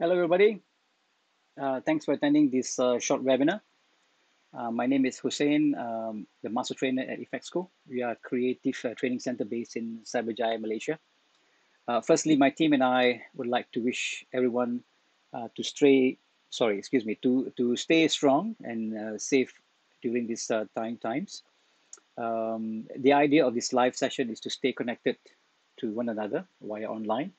Hello, everybody. Thanks for attending this short webinar. My name is Hussein, the Master Trainer at Effect School. We are a creative training center based in Cyberjaya, Malaysia. Firstly, my team and I would like to wish everyone to stay strong and safe during these times. The idea of this live session is to stay connected to one another via online,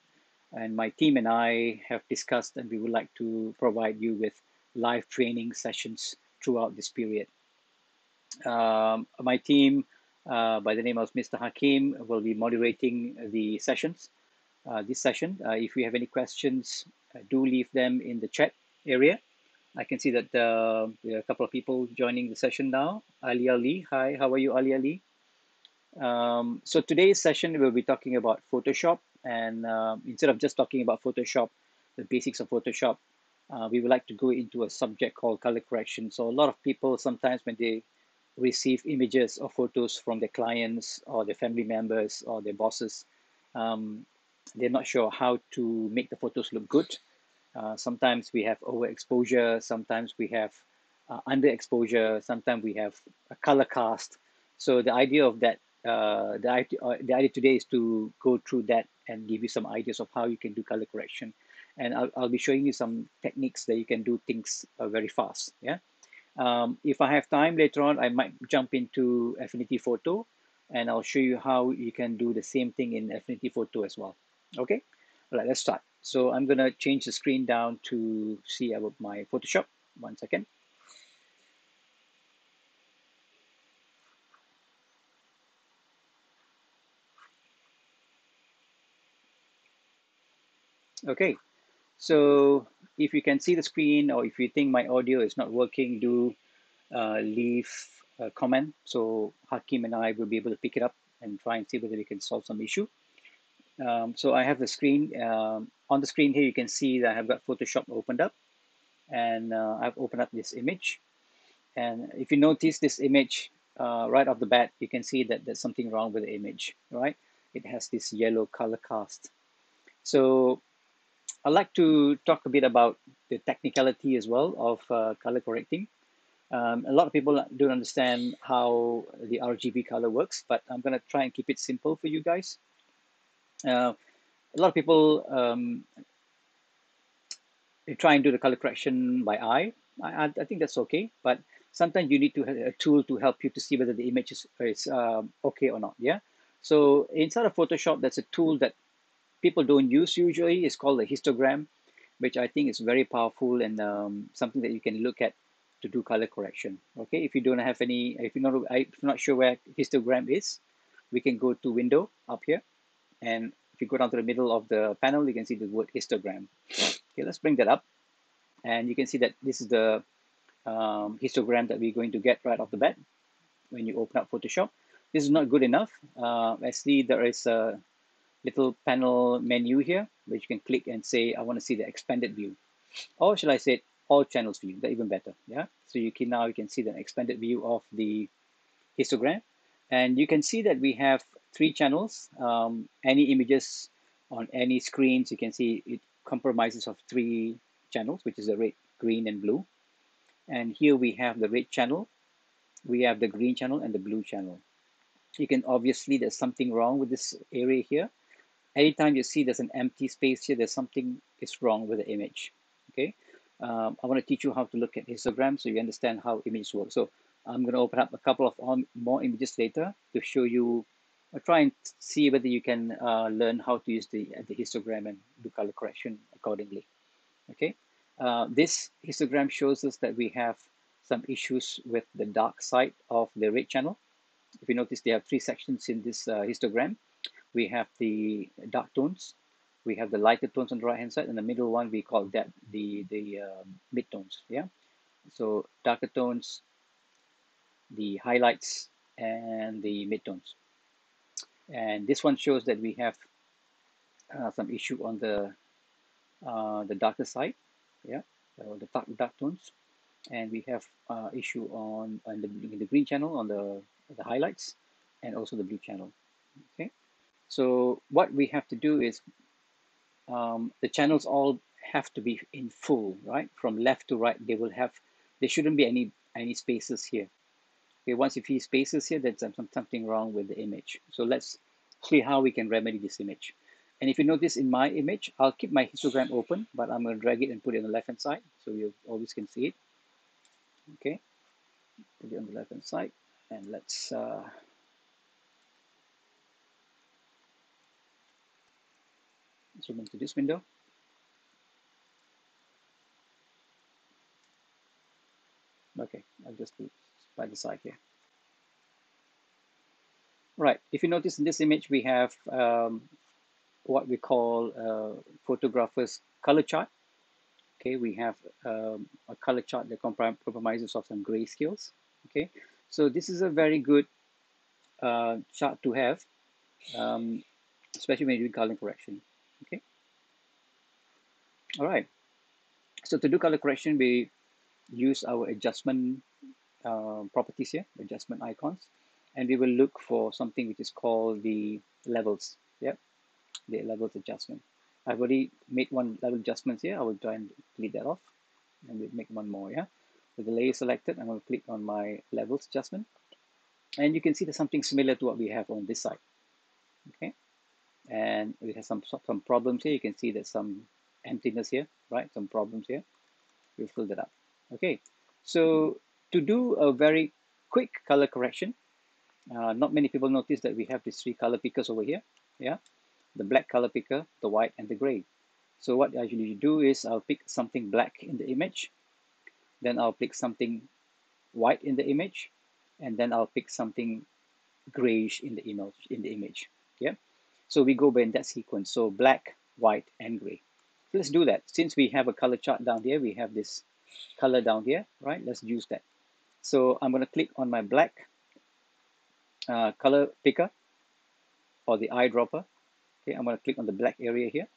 and my team and I have discussed, and we would like to provide you with live training sessions throughout this period. My team, by the name of Mr. Hakim, will be moderating the sessions. This session. If you have any questions, do leave them in the chat area. I can see that there are a couple of people joining the session now. Ali Ali, hi, how are you, Ali Ali? So today's session, we'll be talking about Photoshop. And instead of just talking about Photoshop, the basics of Photoshop, we would like to go into a subject called color correction. So a lot of people, sometimes when they receive images or photos from their clients or their family members or their bosses, um, they're not sure how to make the photos look good. Sometimes we have overexposure, sometimes we have underexposure, sometimes we have a color cast. So the idea of that, the idea today is to go through that and give you some ideas of how you can do color correction. And I'll be showing you some techniques that you can do things very fast. Yeah. If I have time later on, I might jump into Affinity Photo and I'll show you how you can do the same thing in Affinity Photo as well. Okay, all right, let's start. So I'm gonna change the screen down to see about my Photoshop. 1 second. Okay, so if you can see the screen or if you think my audio is not working, do leave a comment so Hakim and I will be able to pick it up and try and see whether we can solve some issue. So I have the screen. On the screen here, you can see that I have got Photoshop opened up, and I've opened up this image. And if you notice this image right off the bat, you can see that there's something wrong with the image, right? It has this yellow color cast. So I'd like to talk a bit about the technicality as well of color correcting. A lot of people don't understand how the RGB color works, but I'm going to try and keep it simple for you guys. A lot of people you try and do the color correction by eye. I think that's okay, but sometimes you need to have a tool to help you to see whether the image is okay or not. Yeah. So inside of Photoshop, that's a tool that people don't use usually. It's called a histogram, which I think is very powerful and something that you can look at to do color correction. Okay. If you don't have any, if you're not sure where histogram is, we can go to Window up here, and if you go down to the middle of the panel, you can see the word histogram. Okay, let's bring that up. And you can see that this is the histogram that we're going to get right off the bat when you open up Photoshop. This is not good enough. I see there is a little panel menu here, which you can click and say, I want to see the expanded view. Or shall I say all channels view, that even better. Yeah. So you can see the expanded view of the histogram. And you can see that we have 3 channels. Any images on any screens, you can see it compromises of 3 channels, which is the red, green, and blue. And here we have the red channel, we have the green channel, and the blue channel. You can obviously, there's something wrong with this area here. Anytime you see there's an empty space here, there's something is wrong with the image. Okay, I want to teach you how to look at histograms so you understand how images work. So I'm going to open up a couple of more images later to show you, try and see whether you can learn how to use the histogram and do color correction accordingly. Okay, this histogram shows us that we have some issues with the dark side of the red channel. If you notice, there are 3 sections in this histogram. We have the dark tones, we have the lighter tones on the right hand side, and the middle one we call that the mid tones. Yeah, so darker tones, the highlights, and the mid tones. And this one shows that we have some issue on the darker side. Yeah, so the dark tones, and we have issue on the green channel on the highlights, and also the blue channel. Okay, so what we have to do is the channels all have to be in full, right? From left to right, there shouldn't be any spaces here. Okay, once you see spaces here, there's something wrong with the image. So let's see how we can remedy this image. And if you notice in my image, I'll keep my histogram open, but I'm going to drag it and put it on the left hand side so you always can see it. Okay, put it on the left hand side, and let's zoom into this window. Okay, I'll just put by the side here. Right, if you notice in this image, we have what we call photographer's color chart. Okay, we have a color chart that compromises of some grayscales. Okay, so this is a very good chart to have, um, especially when you do color correction. Okay, all right. So to do color correction, we use our adjustment properties here, adjustment icons, and we will look for something which is called the levels. Yep, the levels adjustment. I've already made one level adjustment here. I will try and delete that off, and we'll make one more. Yeah, with the layer selected, I'm going to click on my levels adjustment, and you can see there's something similar to what we have on this side. Okay, and we have some problems here. You can see there's some emptiness here, right? Some problems here. We'll fill that up. Okay, so to do a very quick color correction, not many people notice that we have these three color pickers over here. Yeah, the black color picker, the white, and the gray. So what I usually do is I'll pick something black in the image, then I'll pick something white in the image, and then I'll pick something grayish in the image. Yeah. So we go by in that sequence. So black, white, and gray. So let's do that. Since we have a color chart down here, we have this color down here, right? Let's use that. So I'm going to click on my black color picker or the eyedropper. Okay, I'm going to click on the black area here,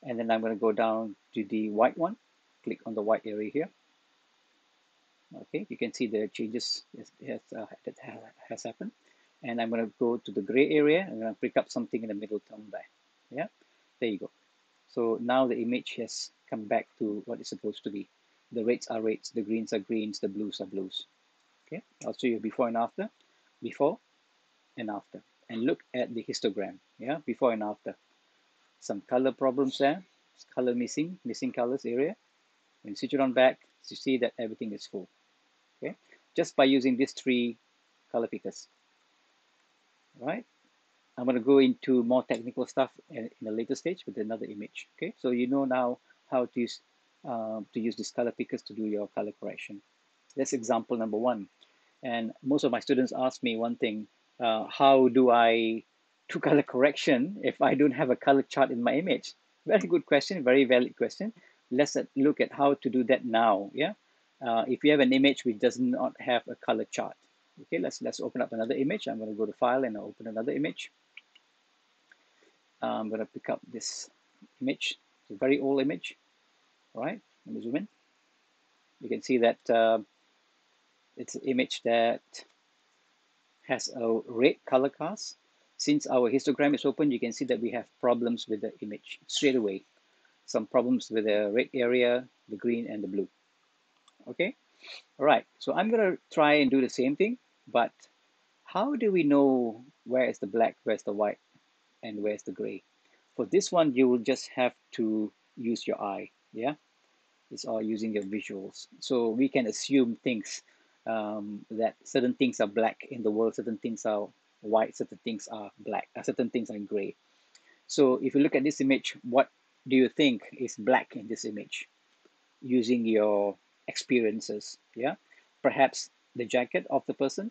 and then I'm going to go down to the white one. Click on the white area here. Okay, you can see the changes that has happened. And I'm going to go to the gray area. I'm going to pick up something in the middle tone there. Yeah, there you go. So now the image has come back to what it's supposed to be. The reds are reds, the greens are greens, the blues are blues. Okay, I'll show you before and after. Before and after. And look at the histogram. Yeah, before and after. Some color problems there. Color missing colors area. When you switch it on back, you see that everything is full. Okay, just by using these three color pickers. Right, I'm going to go into more technical stuff in a later stage with another image. Okay, so you know now how to use these color pickers to do your color correction. That's example number one. And most of my students ask me one thing: how do I do color correction if I don't have a color chart in my image? Very good question, very valid question. Let's look at how to do that now. Yeah, if you have an image which does not have a color chart. Okay, let's open up another image. I'm going to go to File and I'll open another image. I'm going to pick up this image. It's a very old image. All right, let me zoom in. You can see that it's an image that has a red color cast. Since our histogram is open, you can see that we have problems with the image straight away. Some problems with the red area, the green, and the blue. Okay, all right. So I'm going to try and do the same thing, but how do we know where is the black, where's the white, and where's the gray? For this one, you will just have to use your eye. Yeah, it's all using your visuals. So we can assume things that certain things are black in the world, certain things are white, certain things are black, certain things are gray. So if you look at this image, what do you think is black in this image? Using your experiences, yeah? Perhaps the jacket of the person,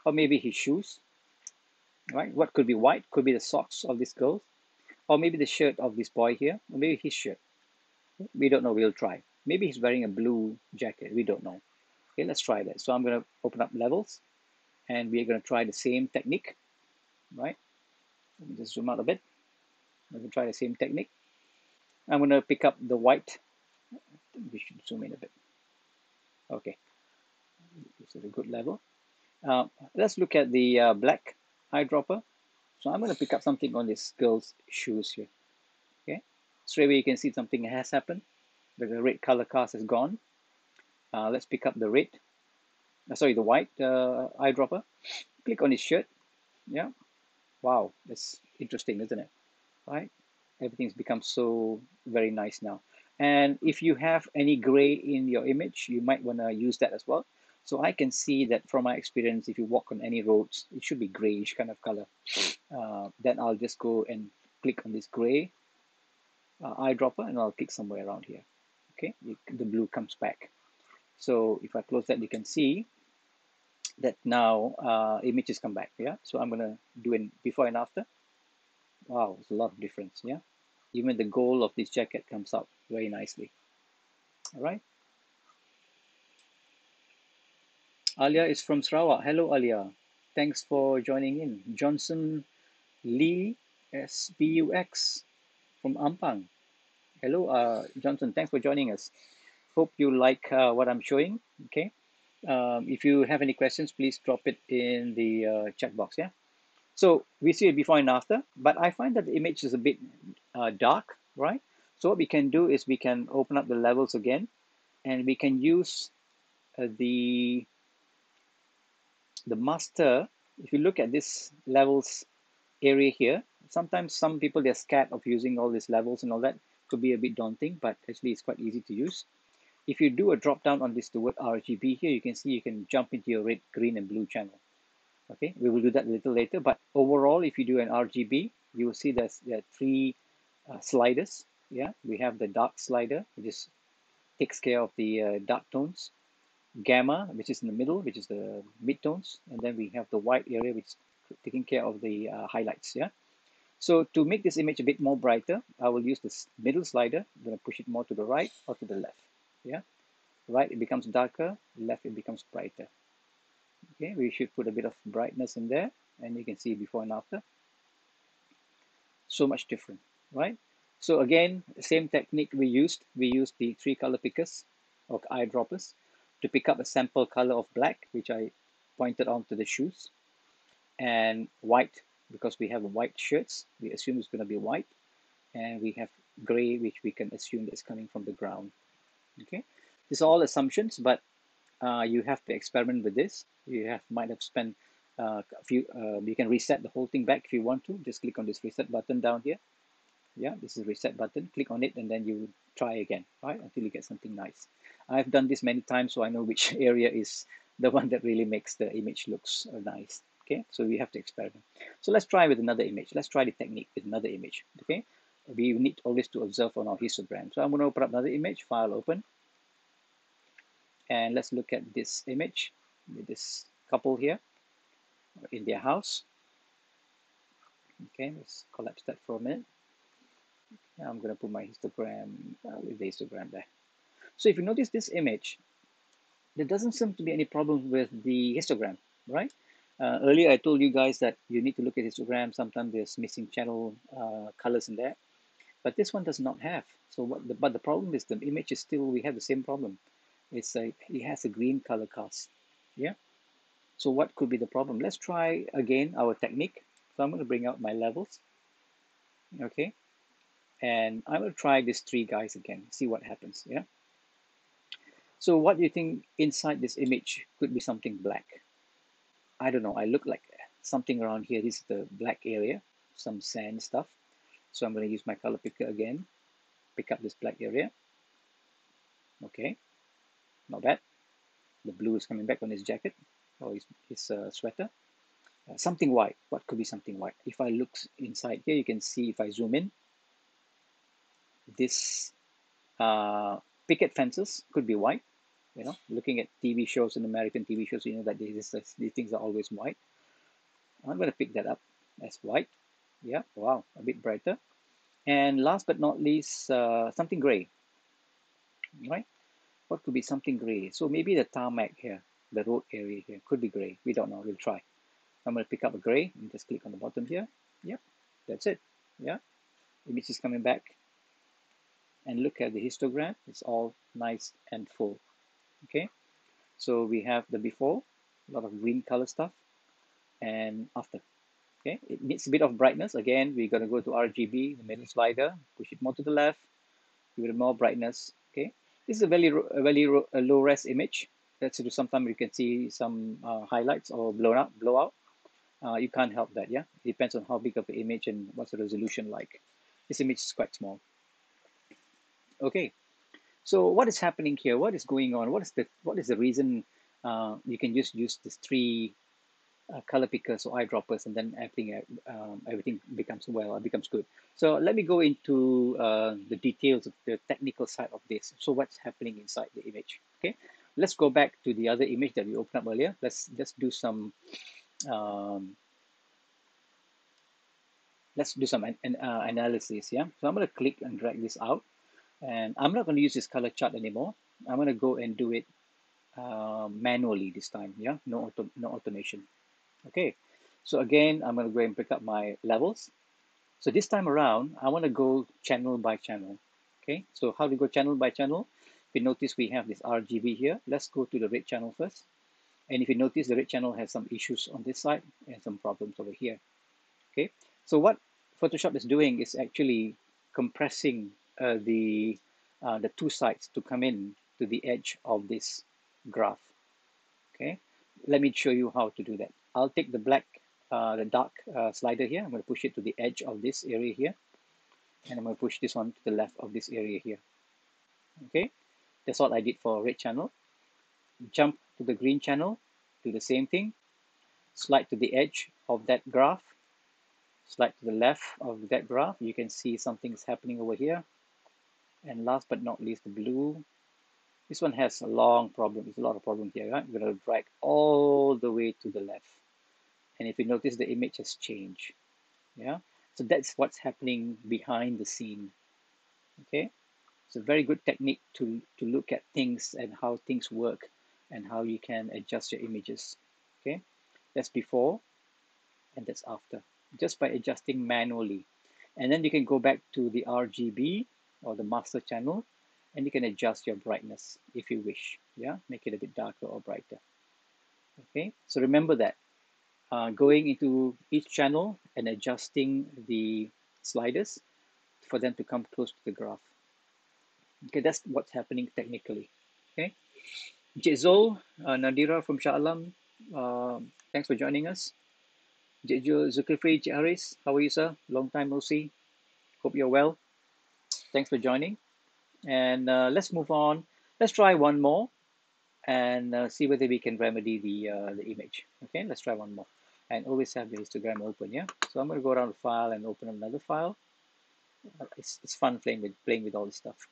or maybe his shoes, right? What could be white? Could be the socks of this girl, or maybe the shirt of this boy here, or maybe his shirt. We don't know, we'll try. Maybe he's wearing a blue jacket, we don't know. Okay, let's try that. So I'm going to open up levels, and we're going to try the same technique, right? Let me just zoom out a bit. I'm going to try the same technique. I'm going to pick up the white. I think we should zoom in a bit. Okay, this is a good level. Let's look at the black eyedropper. So I'm going to pick up something on this girl's shoes here. Okay, Straight away you can see something has happened. The red color cast is gone. Let's pick up the red, sorry, the white eyedropper. Click on his shirt. Yeah, wow, that's interesting, isn't it? Right? Everything's become so very nice now. And if you have any gray in your image, you might want to use that as well. So I can see that from my experience, if you walk on any roads, it should be grayish kind of color. Then I'll just go and click on this gray eyedropper and I'll click somewhere around here. Okay, the blue comes back. So if I close that, you can see that now images come back. Yeah, so I'm gonna do it before and after. Wow, it's a lot of difference. Yeah, even the gold of this jacket comes out very nicely. All right. Alia is from Sarawak. Hello, Alia. Thanks for joining in. Johnson Lee SBUX from Ampang. Hello, Johnson. Thanks for joining us. Hope you like what I'm showing. Okay. If you have any questions, please drop it in the chat box. Yeah. So we see it before and after, but I find that the image is a bit dark, right? So what we can do is we can open up the levels again, and we can use the master. If you look at this levels area here, sometimes some people they're scared of using all these levels and all that. Could be a bit daunting, but actually it's quite easy to use. If you do a drop down on this the word RGB here, you can see you can jump into your red, green, and blue channel. Okay, we will do that a little later. But overall, if you do an RGB, you will see there are three sliders. Yeah, we have the dark slider, which is takes care of the dark tones. Gamma, which is in the middle, which is the mid tones, and then we have the white area, which is taking care of the highlights. Yeah. So to make this image a bit more brighter, I will use this middle slider. I'm going to push it more to the right or to the left. Yeah. Right, it becomes darker. Left, it becomes brighter. Okay, we should put a bit of brightness in there, and you can see before and after. So much different, right? So again, same technique we used. We used the three color pickers or eyedroppers to pick up a sample color of black, which I pointed onto the shoes, and white, because we have white shirts. We assume it's going to be white, and we have gray, which we can assume is coming from the ground. Okay, these are all assumptions, but you have to experiment with this. You might have spent a few. You can reset the whole thing back if you want to. Just click on this reset button down here. Yeah, this is reset button. Click on it, and then you try again, right, until you get something nice. I've done this many times, so I know which area is the one that really makes the image looks nice. Okay, so we have to experiment. So let's try with another image. Let's try the technique with another image. Okay, we need always to observe on our histogram. So I'm going to open up another image. File open, and let's look at this image with this couple here in their house. Okay, let's collapse that for a minute. Now I'm going to put my histogram with the histogram there. So if you notice this image, there doesn't seem to be any problem with the histogram, right? Earlier I told you guys that you need to look at histogram. Sometimes there's missing channel colors in there, but this one does not have. So but the problem is the image is still, we have the same problem. It has a green color cast. Yeah. So what could be the problem? Let's try again our technique. So I'm going to bring out my levels. Okay. And I will try these three guys again, see what happens. Yeah. So what do you think inside this image could be something black? I don't know. I look like something around here. This is the black area, some sand stuff. So I'm going to use my color picker again. Pick up this black area. Okay, not bad. The blue is coming back on his jacket or his sweater. Something white. What could be something white? If I look inside here, you can see if I zoom in, this picket fences could be white. You know, looking at TV shows and American TV shows, you know that these things are always white. I'm going to pick that up as white. Yeah, wow, a bit brighter. And last but not least, something gray, right? What could be something gray? So maybe the tarmac here, the road area here, could be gray. We don't know. We'll try. I'm going to pick up a gray and just click on the bottom here. Yep, that's it. Yeah, image is coming back. And look at the histogram. It's all nice and full. Okay, so we have the before, a lot of green color stuff, and after. Okay, it needs a bit of brightness. Again, we're going to go to RGB, the middle slider, push it more to the left, give it more brightness. Okay, this is a low res image. That's to sometimes you can see some highlights or blowout. You can't help that. Yeah, it depends on how big of the image and what's the resolution like. This image is quite small. Okay, so what is happening here? What is going on? What is the reason you can just use these three color pickers or eyedroppers, and then everything becomes good. So let me go into the details of the technical side of this. So what's happening inside the image? Okay, let's go back to the other image that we opened up earlier. Let's do some um, analysis. Yeah, so I'm going to click and drag this out, and I'm not going to use this color chart anymore. I'm going to go and do it manually this time. Yeah, no automation. Okay, so again, I'm going to go and pick up my levels. So this time around, I want to go channel by channel. Okay, so how do we go channel by channel? If you notice, we have this RGB here. Let's go to the red channel first. And if you notice, the red channel has some issues on this side and some problems over here. Okay, so what Photoshop is doing is actually compressing the two sides to come in to the edge of this graph. Okay, let me show you how to do that. I'll take the dark slider here. I'm going to push it to the edge of this area here, and I'm going to push this one to the left of this area here. Okay, that's what I did for red channel. Jump to the green channel, do the same thing. Slide to the edge of that graph. Slide to the left of that graph. You can see something's happening over here. And last but not least, the blue. This one has a long problem. There's a lot of problem here. Right? I'm going to drag all the way to the left. And if you notice, the image has changed. Yeah, so that's what's happening behind the scene. Okay, it's a very good technique to look at things and how things work and how you can adjust your images. Okay, that's before and that's after, just by adjusting manually. And then you can go back to the RGB or the master channel, and you can adjust your brightness if you wish. Yeah, make it a bit darker or brighter. Okay, so remember that going into each channel and adjusting the sliders for them to come close to the graph. Okay, that's what's happening technically. Okay, Jezol, Nadira from Shah Alam, thanks for joining us. Jejo Zulkifli Haris, how are you, sir? Long time no see. Hope you're well. Thanks for joining. And let's move on. Let's try one more and see whether we can remedy the image. Okay, let's try one more. And always have the histogram open, yeah? So I'm going to go around the file and open another file. It's fun playing with all this stuff.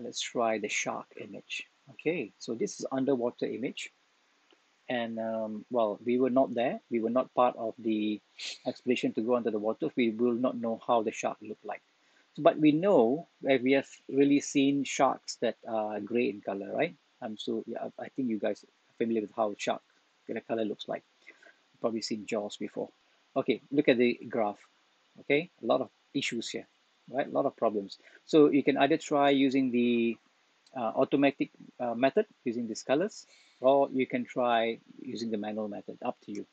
Let's try the shark image. Okay, so this is underwater image. And well, we were not there. We were not part of the expedition to go under the water. We will not know how the shark looked like. But we know that we have really seen sharks that are gray in color, right? So yeah, I think you guys are familiar with how shark the color looks like. You've probably seen Jaws before. Okay, look at the graph. Okay, a lot of issues here, right? A lot of problems. So you can either try using the automatic method using these colors, or you can try using the manual method, up to you.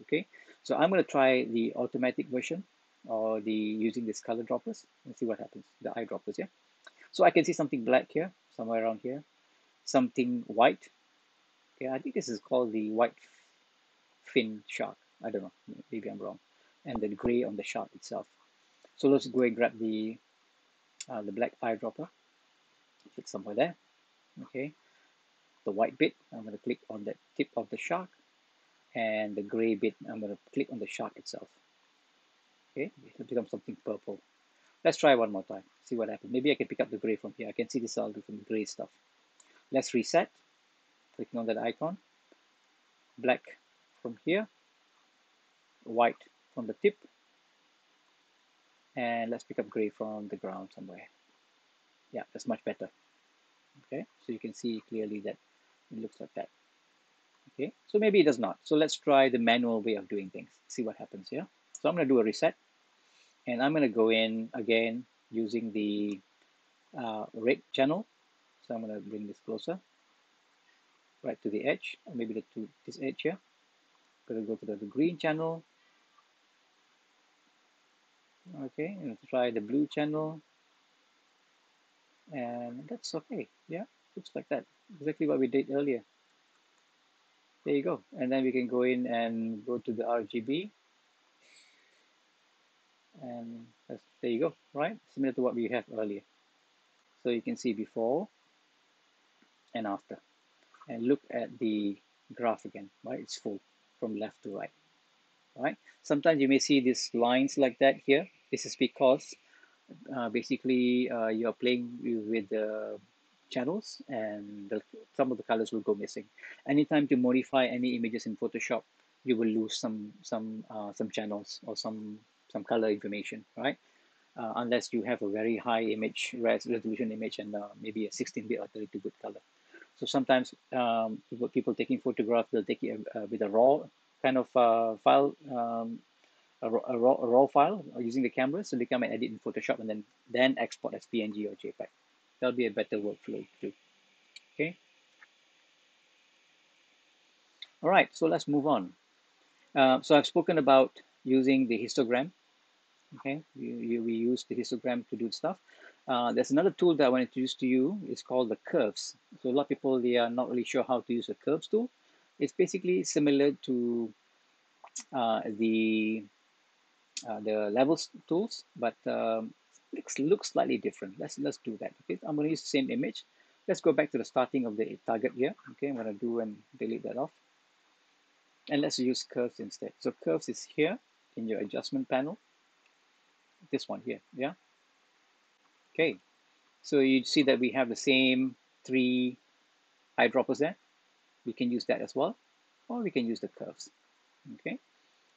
Okay, so I'm going to try the automatic version or the using these color droppers and see what happens, the eyedroppers. Yeah, so I can see something black here, somewhere around here, something white. Okay, I think this is called the white fin shark. I don't know, maybe I'm wrong. And the gray on the shark itself. So let's go and grab the black eyedropper, click somewhere there. Okay, the white bit, I'm going to click on the tip of the shark, and the gray bit, I'm going to click on the shark itself. Okay, it will become something purple. Let's try one more time, see what happens. Maybe I can pick up the gray from here. I can see this all different gray stuff. Let's reset, clicking on that icon, black from here, white from the tip, and let's pick up gray from the ground somewhere. Yeah, that's much better. Okay, so you can see clearly that it looks like that. Okay, so maybe it does not. So let's try the manual way of doing things, see what happens here. So I'm going to do a reset, and I'm going to go in again using the red channel. So I'm going to bring this closer, right to the edge, or maybe to this edge here. I'm going to go to the green channel, Okay, and try the blue channel, and that's okay. Yeah, looks like that. Exactly what we did earlier. There you go. And then we can go in and go to the RGB, and there you go, right? Similar to what we have earlier. So you can see before and after. And look at the graph again, right? It's full from left to right, right? Sometimes you may see these lines like that here. This is because basically you're playing with the channels, and some of the colors will go missing. Anytime to modify any images in Photoshop, you will lose some channels or some color information, right? Unless you have a very high image resolution image and maybe a 16-bit or 32-bit color. So sometimes people taking photographs, they'll take it with a raw kind of file, a raw file using the camera. So they come and edit in Photoshop and then export as PNG or JPEG. That'll be a better workflow too. Okay. All right. So let's move on. So I've spoken about using the histogram. Okay, we use the histogram to do stuff. There's another tool that I want to introduce to you. It's called the curves. So a lot of people, they are not really sure how to use the curves tool. It's basically similar to uh, the the levels tools, but looks slightly different. Let's do that. Okay, I'm going to use the same image. Let's go back to the starting of the target here. Okay, I'm going to do and delete that off, and let's use curves instead. So curves is here in your adjustment panel. This one here. Yeah. Okay. So you see that we have the same three eyedroppers there. We can use that as well, or we can use the curves. Okay.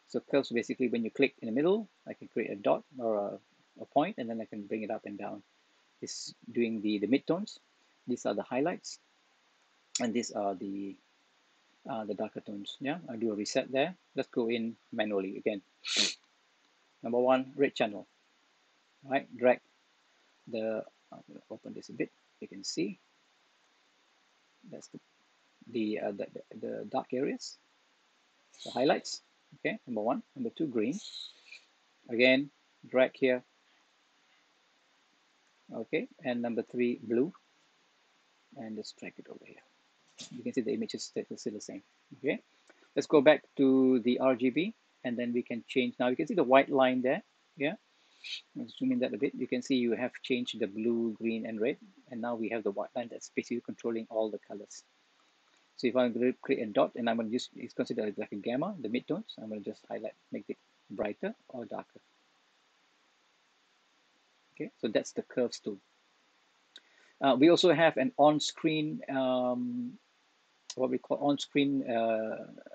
So curves basically when you click in the middle, I can create a dot or a point, and then I can bring it up and down. It's doing the midtones. These are the highlights, and these are the darker tones. Yeah, I do a reset there. Let's go in manually again. Number one, red channel. Right, drag the. I'm going to open this a bit. You can see that's the dark areas, the highlights. Okay, number one. Number two, green. Again, drag here. Okay, and number three, blue, and just drag it over here. You can see the image is still the same. Okay, let's go back to the RGB, and then we can change. Now you can see the white line there. Yeah, let's zoom in that a bit. You can see you have changed the blue, green, and red, and now we have the white line that's basically controlling all the colors. So if I'm going to create a dot, and I'm going to use, it's considered like a gamma, the midtones, I'm going to just highlight, make it brighter or darker. Okay, so that's the curves tool. We also have an on-screen, what we call on-screen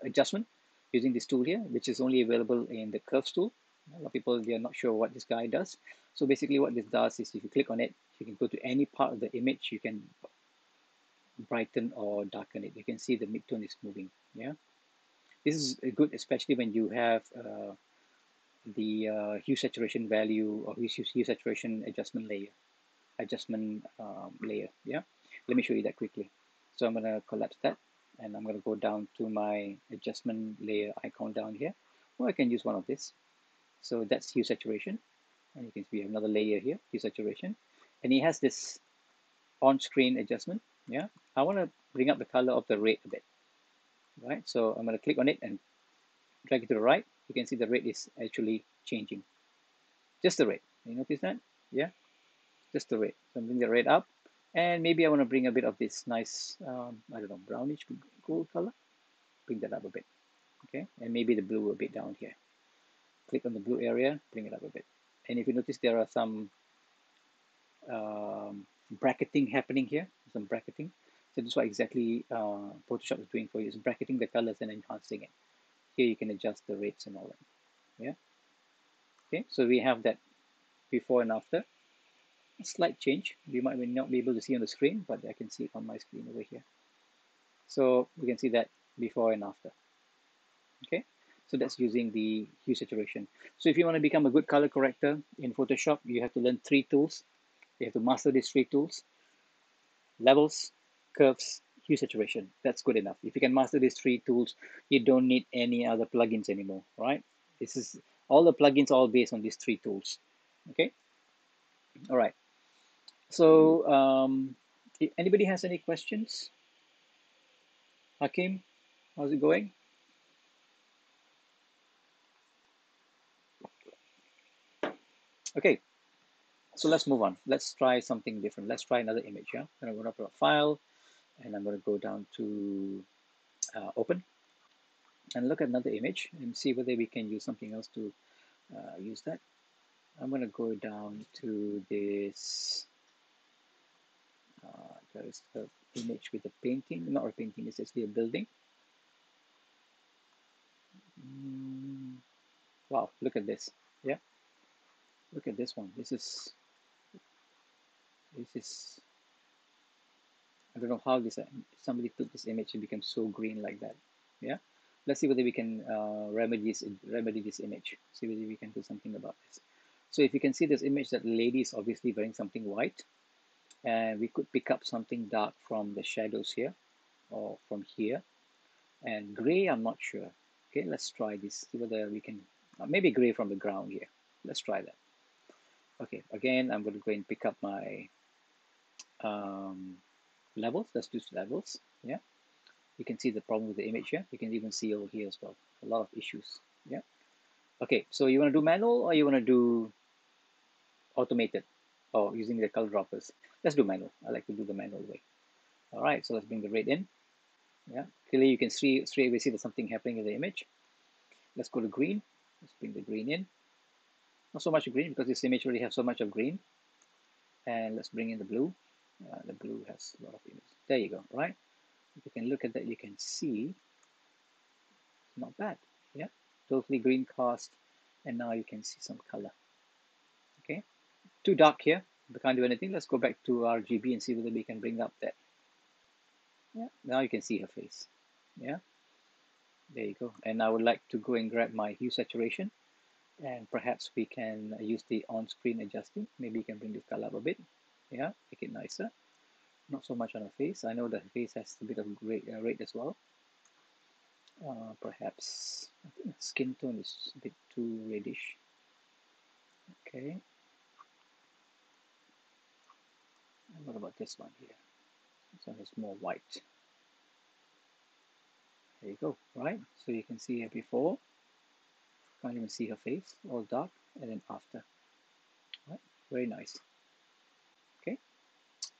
adjustment using this tool here, which is only available in the curves tool. A lot of people, they are not sure what this guy does. So basically what this does is if you click on it, you can go to any part of the image, you can brighten or darken it. You can see the midtone is moving. Yeah, this is good, especially when you have the hue saturation value or hue saturation adjustment layer. Yeah, let me show you that quickly. So I'm going to collapse that, and I'm going to go down to my adjustment layer icon down here, or I can use one of this. So that's hue saturation, and you can see we have another layer here, hue saturation, and it has this on-screen adjustment. Yeah, I want to bring up the color of the red a bit, right? So I'm going to click on it and drag it to the right. You can see the red is actually changing, just the red. You notice that? Yeah, just the red. So I'm bring the red up, and maybe I want to bring a bit of this nice, I don't know, brownish gold color. Bring that up a bit, okay? And maybe the blue a bit down here. Click on the blue area, bring it up a bit. And if you notice, there are some bracketing happening here, some bracketing. So this is what exactly Photoshop is doing for you, is bracketing the colors and enhancing it. Here you can adjust the rates and all that. Yeah. Okay, so we have that before and after. A slight change. You might not be able to see on the screen, but I can see it on my screen over here. So we can see that before and after. Okay, so that's using the hue saturation. So if you want to become a good color corrector in Photoshop, you have to learn three tools. You have to master these three tools: levels, curves, hue saturation. That's good enough. If you can master these three tools, you don't need any other plugins anymore, right? This is all the plugins are all based on these three tools. Okay, all right. So anybody has any questions? Hakim, how's it going? Okay, so let's move on. Let's try something different. Let's try another image. Yeah, I'm going to open up a file, and I'm going to go down to open and look at another image and see whether we can use something else to use that. I'm going to go down to this. There is the image with a painting, not a painting. It's actually a building. Mm, wow, look at this. Yeah, look at this one. This is I don't know how this somebody took this image and became so green like that. Yeah, let's see whether we can remedy this image. See whether we can do something about this. So if you can see this image, that lady is obviously wearing something white, and we could pick up something dark from the shadows here or from here. And gray, I'm not sure. Okay, let's try this. See whether we can maybe gray from the ground here. Let's try that. Okay, again, I'm going to go and pick up my um, levels. Let's do levels. Yeah, you can see the problem with the image here. You can even see over here as well. A lot of issues. Yeah. Okay, so you want to do manual or you want to do automated or using the color droppers? Let's do manual. I like to do the manual way. All right, so let's bring the red in. Yeah, clearly you can see straight away see there's something happening in the image. Let's go to green. Let's bring the green in. Not so much green because this image already has so much of green. And let's bring in the blue. The blue has a lot of images. There you go, right? If you can look at that, you can see not bad. Yeah, totally green cast, and now you can see some color. Okay, too dark here. We can't do anything. Let's go back to RGB and see whether we can bring up that. Yeah, now you can see her face. Yeah, there you go. And I would like to go and grab my hue saturation, and perhaps we can use the on-screen adjusting. Maybe you can bring this color up a bit. Yeah, make it nicer. Not so much on her face. I know the face has a bit of gray, red as well. Perhaps I think skin tone is a bit too reddish. Okay, and what about this one here? This one is more white. There you go, right? So you can see her before, can't even see her face, all dark, and then after. Right? Very nice. Okay,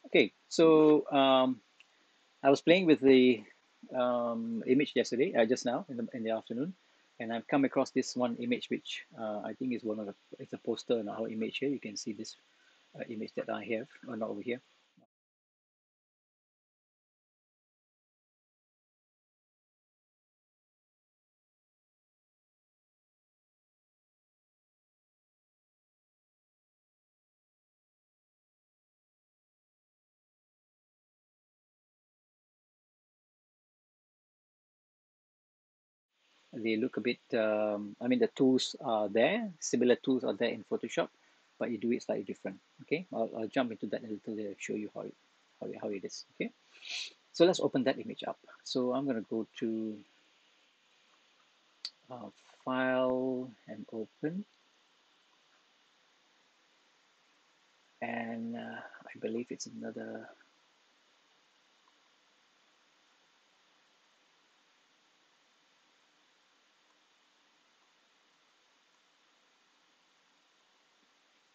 okay. So I was playing with the image yesterday, just now in the afternoon, and I've come across this one image which I think is one of the it's a poster in our image here. You can see this image that I have, or not over here. They look a bit, I mean, the tools are there, similar tools are there in Photoshop, but you do it slightly different. Okay, I'll jump into that a little bit and show you how it is. Okay, so let's open that image up. So I'm going to go to uh, File and Open, and I believe it's another.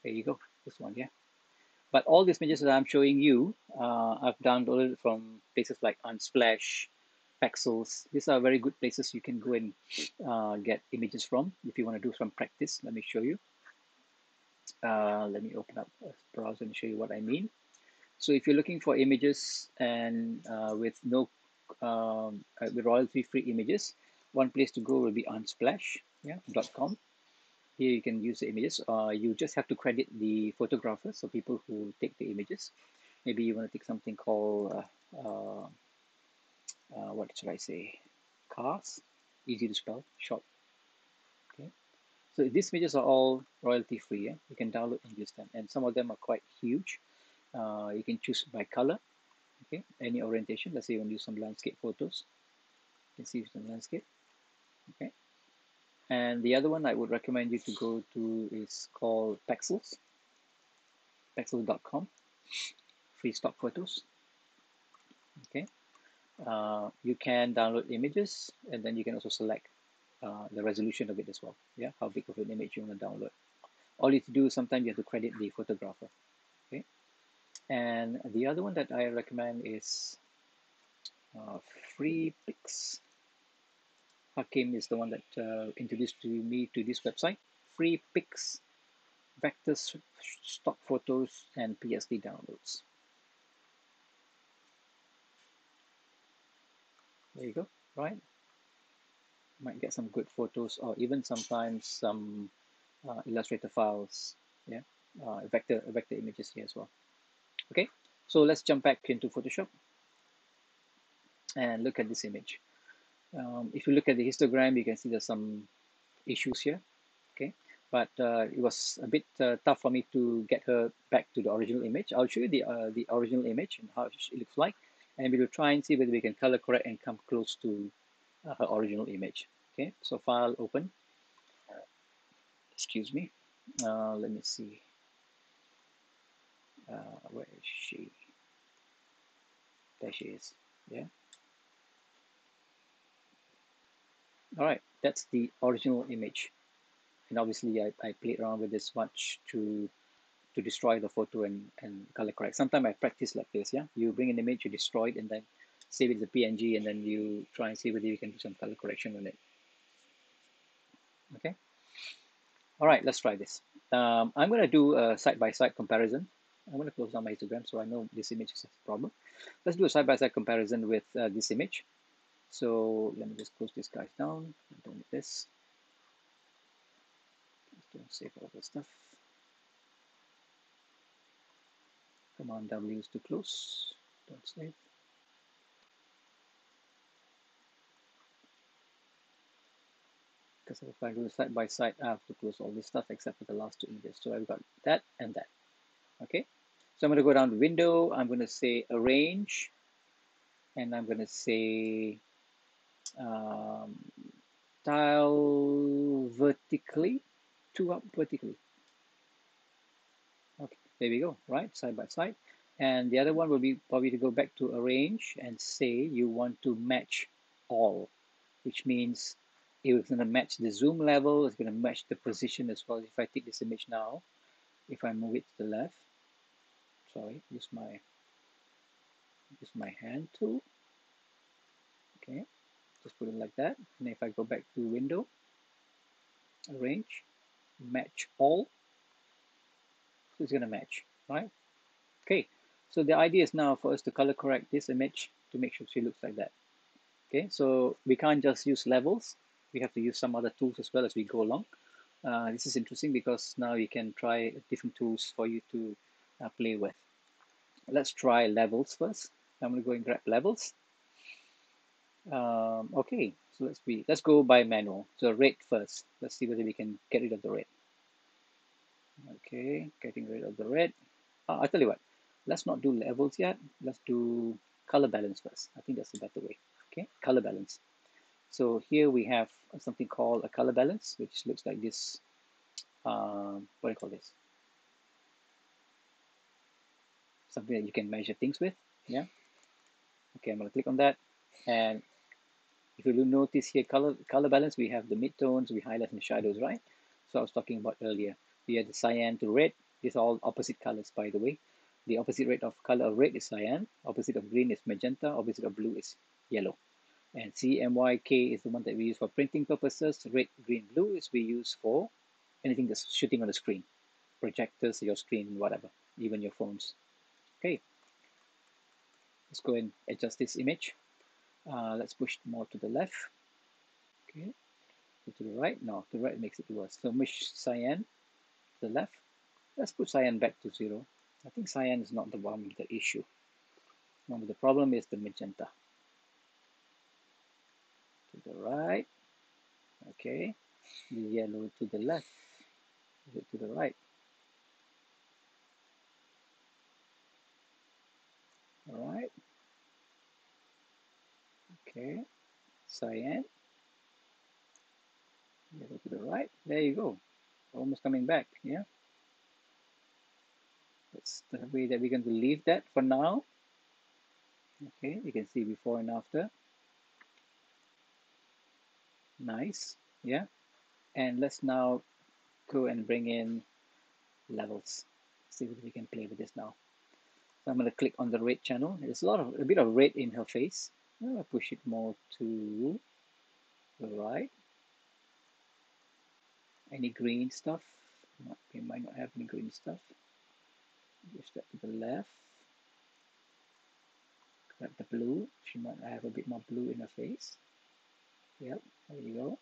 There you go, this one, yeah. But all these images that I'm showing you, I've downloaded from places like Unsplash, Pexels. These are very good places you can go and get images from if you want to do some practice. Let me show you. Let me open up a browser and show you what I mean. So if you're looking for images and with no with royalty-free images, one place to go will be Unsplash, yeah, .com. Here you can use the images. You just have to credit the photographers, so people who take the images. Maybe you want to take something called what should I say? Cars, easy to spell, short. Okay. So these images are all royalty free. Yeah? You can download and use them, and some of them are quite huge. You can choose by color. Okay, any orientation. Let's say you want to use some landscape photos. You can see some landscape. Okay, and the other one I would recommend you to go to is called Pexels. pexels.com, free stock photos. Okay, you can download images, and then you can also select the resolution of it as well. Yeah, how big of an image you want to download. All you have to do is sometimes you have to credit the photographer. Okay, and the other one that I recommend is FreePix. Hakim is the one that introduced to me to this website. FreePix, vector stock photos and PSD downloads. There you go, right? Might get some good photos, or even sometimes some Illustrator files, yeah, vector images here as well. Okay, so let's jump back into Photoshop and look at this image. If you look at the histogram, you can see there's some issues here. Okay, but it was a bit tough for me to get her back to the original image. I'll show you the original image and how it looks like, and we will try and see whether we can color correct and come close to her original image. Okay, so file open. Excuse me. Let me see. Where is she? There she is. Yeah. All right. That's the original image. And obviously, I played around with this much to destroy the photo and color correct. Sometimes I practice like this. Yeah. You bring an image, you destroy it, and then save it as a PNG, and then you try and see whether you can do some color correction on it. Okay. All right. Let's try this. I'm going to do a side-by-side comparison. I'm going to close down my histogram so I know this image is a problem. Let's do a side-by-side comparison with this image. So let me just close this guys down. I don't need this. Don't save all the stuff. Command W is to close. Don't save. Because if I go side by side, I have to close all this stuff except for the last two images. So I've got that and that. Okay. So I'm going to go down to Window. I'm going to say Arrange, and I'm going to say um, Tile vertically, two up vertically. Okay, there we go, right, side by side. And the other one will be probably to go back to Arrange and say you want to match all, which means it's going to match the zoom level, it's going to match the position as well. If I take this image now, if I move it to the left, sorry, use my hand tool, okay, just put it like that. And if I go back to Window, Arrange, Match All, so it's going to match, right? Okay, so the idea is now for us to color correct this image to make sure she looks like that. Okay, so we can't just use levels. We have to use some other tools as well as we go along. This is interesting because now you can try different tools for you to play with. Let's try levels first. I'm going to go and grab levels. Okay, so let's go by manual. So red first. Let's see whether we can get rid of the red. Okay, getting rid of the red. I'll tell you what, let's not do levels yet. Let's do color balance first. I think that's the better way. Okay, color balance. So here we have something called a color balance, which looks like this. What do you call this? Something that you can measure things with. Yeah. Okay, I'm going to click on that. And if you will notice here, color balance, we have the midtones, we highlight and shadows, right? So I was talking about earlier. We have the cyan to red. These are all opposite colors, by the way. The opposite rate of color of red is cyan. Opposite of green is magenta. Opposite of blue is yellow. And CMYK is the one that we use for printing purposes. Red, green, blue is we use for anything that's shooting on the screen. Projectors, your screen, whatever, even your phones. Okay, let's go and adjust this image. Let's push more to the left. Okay, to the right. No, to the right makes it worse. So push cyan to the left. Let's put cyan back to 0. I think cyan is not the one with the issue. No, the problem is the magenta. To the right. Okay, the yellow to the left. To the right. All right. Okay, cyan. Yellow to the right. There you go. Almost coming back. Yeah. That's the way that we're going to leave that for now. Okay, you can see before and after. Nice, yeah. And let's now go and bring in levels. See if we can play with this now. So I'm going to click on the red channel. There's a bit of red in her face. I'll push it more to the right. Any green stuff? We might not have any green stuff. Push that to the left. Grab the blue. She might have a bit more blue in her face. Yep, there you go.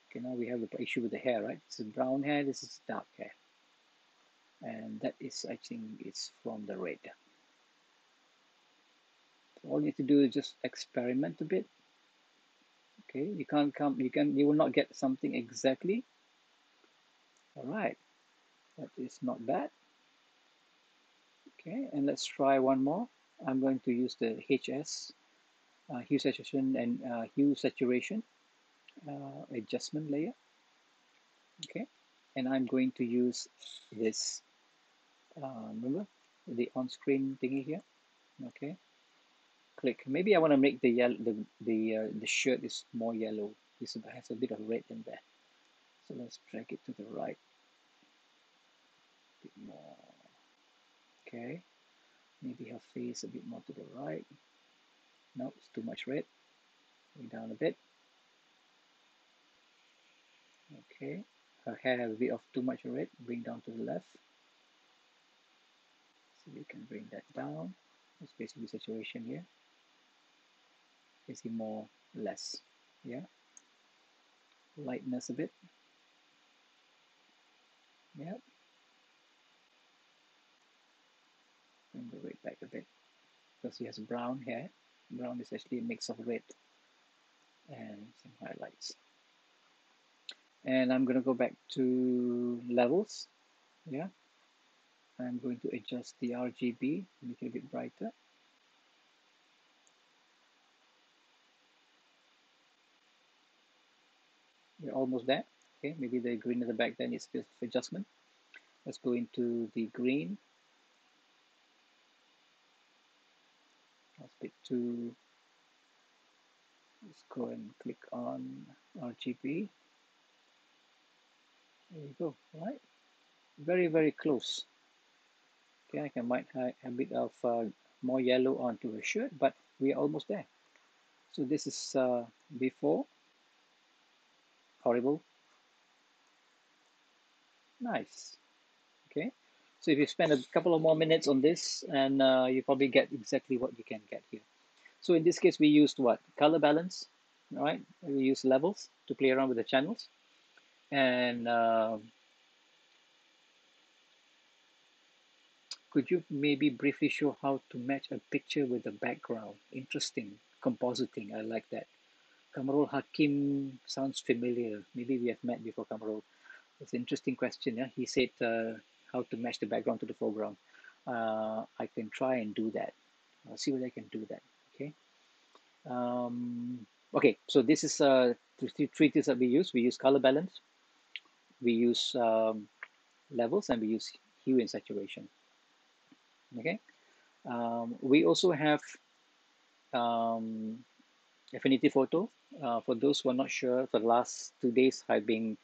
Okay, now we have the issue with the hair, right? This is brown hair, this is dark hair. And that is, I think, it's from the red. So all you need to do is just experiment a bit. Okay, you will not get something exactly. All right, that is not bad. Okay, and let's try one more. I'm going to use the HS hue saturation and hue saturation adjustment layer. Okay, and I'm going to use this. Remember the on-screen thingy here. Okay, click. Maybe I want to make the yellow, the shirt is more yellow. This has a bit of red in there. So let's drag it to the right. A bit more. Okay, maybe her face a bit more to the right. No, it's too much red. Bring down a bit. Okay, her hair has a bit of too much red. Bring down to the left. So we can bring that down. That's basically the situation here. You see more, less. Yeah, lightness a bit. Yeah, bring the red back a bit because he has brown hair. Brown is actually a mix of red and some highlights. And I'm going to go back to levels. Yeah, I'm going to adjust the RGB, make it a bit brighter. We're almost there. Okay, maybe the green at the back then is just adjustment. Let's go into the green. That's a bit too. Let's go and click on RGB. There you go. All right, very, very close. Okay, I might have a bit of more yellow onto her shirt, but we're almost there. So this is before. Horrible. Nice. Okay. So if you spend a couple of more minutes on this, and you probably get exactly what you can get here. So in this case, we used what? Color balance, all right? We use levels to play around with the channels. And could you maybe briefly show how to match a picture with the background? Interesting. Compositing, I like that. Kamarul Hakim sounds familiar. Maybe we have met before, Kamarul. It's an interesting question. Yeah, he said how to match the background to the foreground. I can try and do that. I'll see whether I can do that. Okay. Okay. So this is the three things that we use. We use color balance. We use levels, and we use hue and saturation. Okay. We also have um, Affinity Photo. For those who are not sure, for the last 2 days, I've been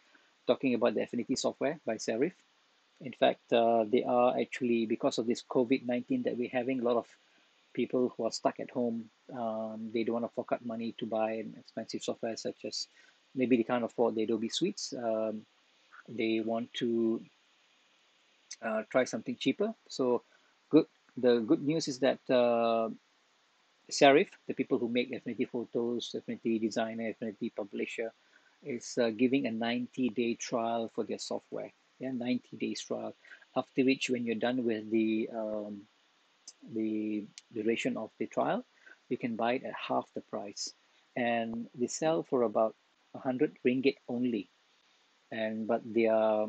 talking about the Affinity software by Serif. In fact, they are actually, because of this COVID-19 that we're having, a lot of people who are stuck at home, they don't want to fork out money to buy an expensive software such as maybe they can't afford the Adobe Suites. They want to try something cheaper. So good. The good news is that Serif, the people who make Affinity Photos, Affinity Designer, Affinity Publisher, is giving a 90-day trial for their software. Yeah, 90 days trial. After which, when you're done with the duration of the trial, you can buy it at half the price, and they sell for about 100 ringgit only. And but their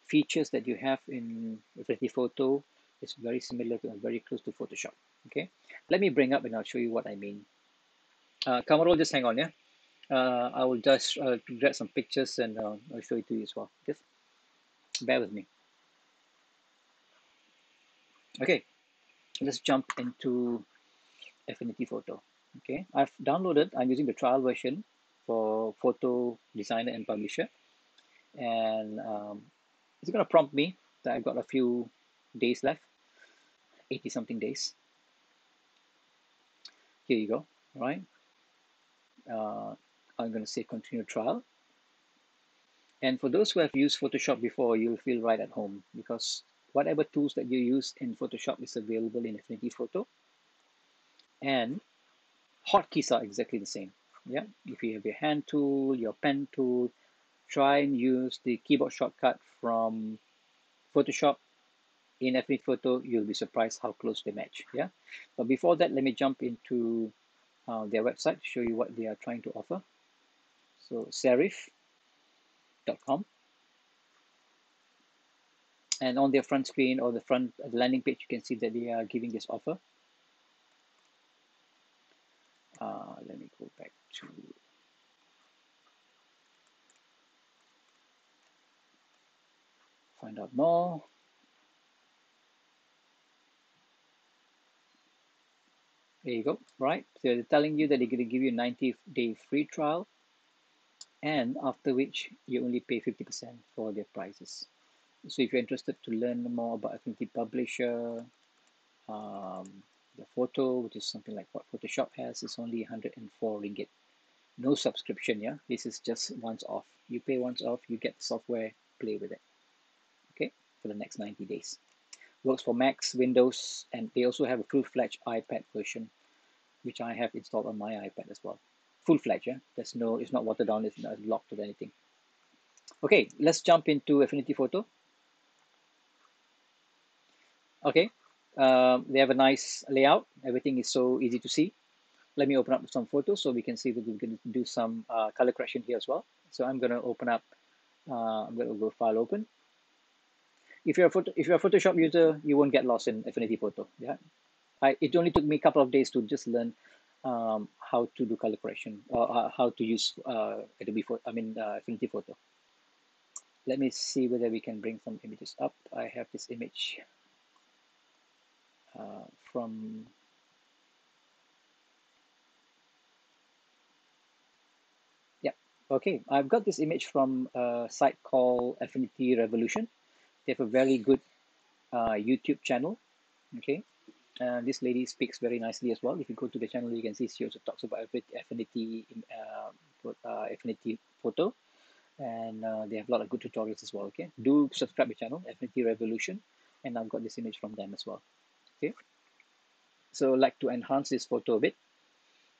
features that you have in Affinity Photo is very similar to, very close to Photoshop. Okay, let me bring up and I'll show you what I mean. Kamarul, just hang on, yeah. I will just grab some pictures and I'll show it to you as well. Just bear with me. Okay, let's jump into Affinity Photo. Okay, I've downloaded, I'm using the trial version for Photo Designer and Publisher, and it's going to prompt me that I've got a few days left, 80 something days. Here you go, right? I'm going to say continue trial. And for those who have used Photoshop before, you'll feel right at home because whatever tools that you use in Photoshop is available in Affinity Photo, and hotkeys are exactly the same. Yeah, if you have your hand tool, your pen tool, try and use the keyboard shortcut from Photoshop in Affinity Photo, you'll be surprised how close they match. Yeah, but before that, let me jump into their website to show you what they are trying to offer. So serif.com, and on their front screen or the front landing page, you can see that they are giving this offer. Let me go back to find out more. There you go, right? So they're telling you that they're going to give you a 90-day free trial, and after which you only pay 50% for their prices. So if you're interested to learn more about Affinity Publisher, um, the photo, which is something like what Photoshop has, is only 104 ringgit. No subscription, yeah? This is just once off. You pay once off, you get the software, play with it, okay, for the next 90 days. Works for Macs, Windows, and they also have a full-fledged iPad version, which I have installed on my iPad as well. Full-fledged, yeah? There's no, it's not watered down, it's not locked or anything. Okay, let's jump into Affinity Photo. Okay, they have a nice layout. Everything is so easy to see. Let me open up some photos so we can see that we can do some color correction here as well. So I'm going to open up, I'm going to go file open. If you're a Photoshop user, you won't get lost in Affinity Photo. Yeah, it only took me a couple of days to just learn how to do color correction or how to use Adobe Photo, Affinity Photo. Let me see whether we can bring some images up. I have this image from, yeah, okay. I've got this image from a site called Affinity Revolution. They have a very good YouTube channel. Okay, this lady speaks very nicely as well. If you go to the channel, you can see she also talks about Affinity, Affinity Photo, and they have a lot of good tutorials as well. Okay, do subscribe to the channel, Affinity Revolution, and I've got this image from them as well. Okay, so I'd like to enhance this photo a bit.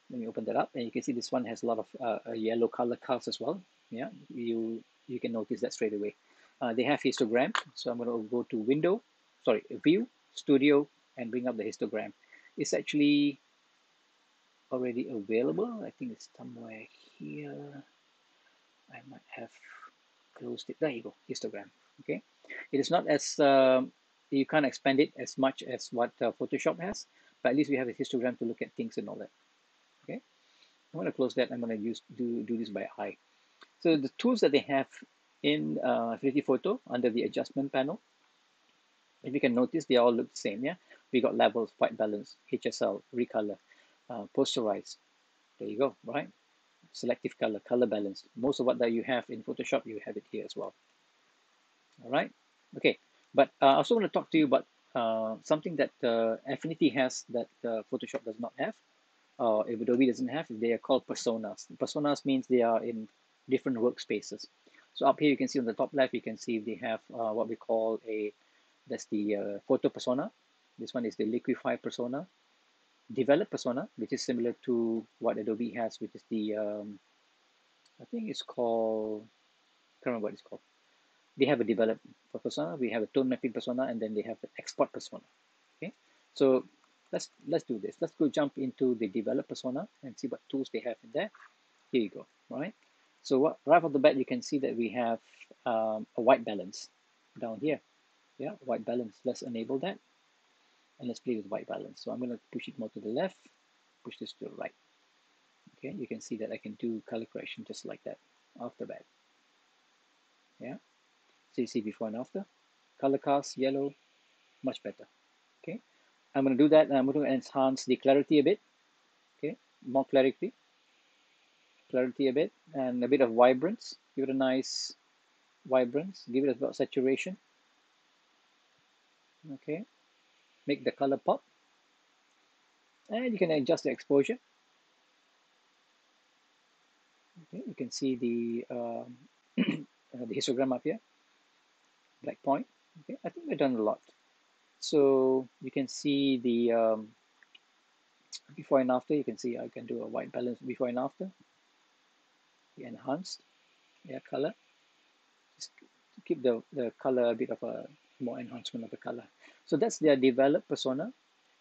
Let me open that up, and you can see this one has a lot of a yellow color cast as well. Yeah, you can notice that straight away. They have histogram, so I'm going to go to Window, sorry, View, Studio, and bring up the histogram. It's actually already available. I think it's somewhere here. I might have closed it. There you go, histogram. Okay, it is not as you can't expand it as much as what Photoshop has, but at least we have a histogram to look at things and all that. Okay, I'm going to close that. I'm going to do this by eye. So the tools that they have in Affinity Photo under the adjustment panel, if you can notice, they all look the same. Yeah, we got levels, white balance, HSL, recolor, posterize. There you go, right? Selective color, color balance. Most of what that you have in Photoshop, you have it here as well. All right. Okay. But I also want to talk to you about something that Affinity has that Photoshop does not have, or if Adobe doesn't have. They are called personas. Personas means they are in different workspaces. So up here, you can see on the top left, you can see they have what we call that's the photo persona. This one is the liquify persona. Develop persona, which is similar to what Adobe has, which is the, I think it's called, I can't remember what it's called. They have a develop persona, we have a tone mapping persona, and then they have the export persona. Okay, so let's do this. Let's go jump into the develop persona and see what tools they have in there. Here you go. All right. So what right off the bat, you can see that we have a white balance down here. Yeah, white balance. Let's enable that, and let's play with white balance. So I'm going to push it more to the left, push this to the right. Okay, you can see that I can do color correction just like that off the bat. Yeah, so you see before and after. Color cast, yellow, much better. Okay, I'm going to do that, and I'm going to enhance the clarity a bit. Okay, more clarity a bit, and a bit of vibrance. Give it a nice vibrance. Give it a saturation. Okay, make the color pop, and you can adjust the exposure. Okay, you can see the histogram up here, black point. Okay, I think we've done a lot. So you can see the before and after. You can see I can do a white balance before and after. The enhanced, yeah, color. Just to keep the color a bit of a more enhancement of the color. So that's their developed persona.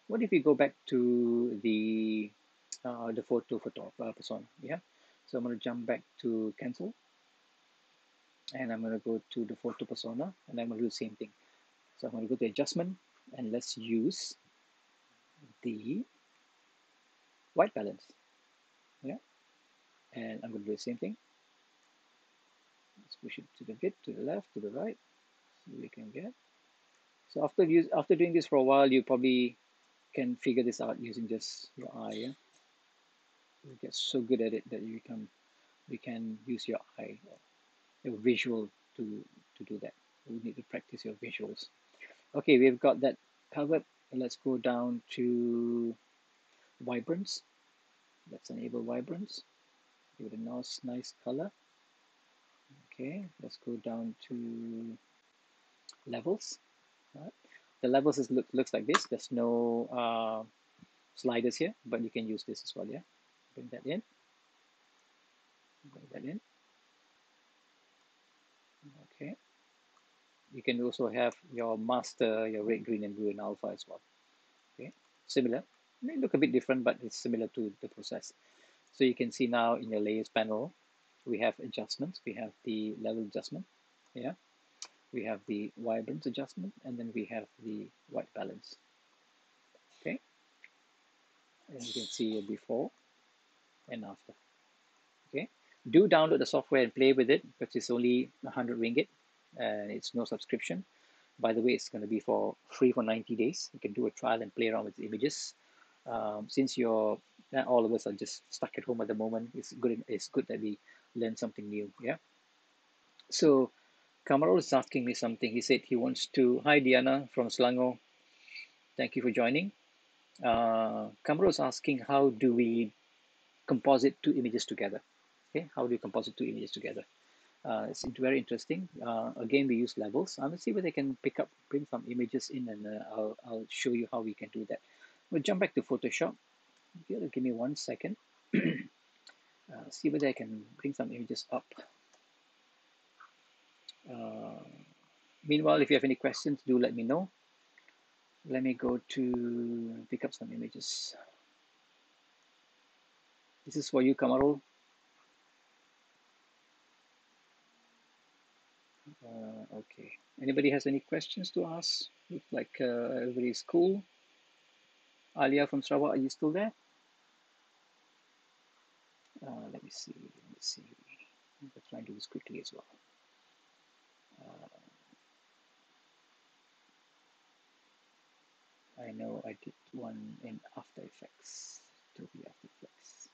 What if we go back to the photo persona? Yeah. So I'm going to jump back to cancel, and I'm going to go to the photo persona, and I'm going to do the same thing. So I'm going to go to adjustment, and let's use the white balance. Yeah. And I'm going to do the same thing. Let's push it to the bit, to the left, to the right, so we can get. So after doing this for a while, you probably can figure this out using just your eye. Yeah? You get so good at it that you can use your eye, your visual to do that. You need to practice your visuals. Okay, we've got that covered. Let's go down to vibrance. Let's enable vibrance. Give it a nice color. Okay, let's go down to levels. Right. The levels looks like this. There's no sliders here, but you can use this as well. Yeah, bring that in. Bring that in. Okay. You can also have your master, your red, green, and blue, and alpha as well. Okay, similar. May look a bit different, but it's similar to the process. So you can see now in your layers panel, we have adjustments. We have the level adjustment. Yeah. We have the vibrance adjustment, and then we have the white balance. Okay. And you can see before and after. Okay. Do download the software and play with it because it's only 100 ringgit and it's no subscription. By the way, it's going to be for free for 90 days. You can do a trial and play around with the images. Since all of us are just stuck at home at the moment, it's good that we learn something new. Yeah. So Kamarul is asking me something. He said he wants to. Hi Diana from Selangor. Thank you for joining. Kamarul is asking how do we composite two images together? Okay, how do you composite two images together? It's very interesting. Again, we use levels. I'm gonna see whether I can bring some images in, and I'll show you how we can do that. We'll jump back to Photoshop. Give me 1 second. See whether I can bring some images up. Uh, Meanwhile, if you have any questions, do let me know. Let me go to pick up some images. This is for you, Kamarul. Okay. Anybody has any questions to ask? Looks like everybody's cool. Alia from Sarawak, are you still there? Let me see. Let me see. I'm going to try and do this quickly as well. I know I did one in After Effects, Adobe After Effects.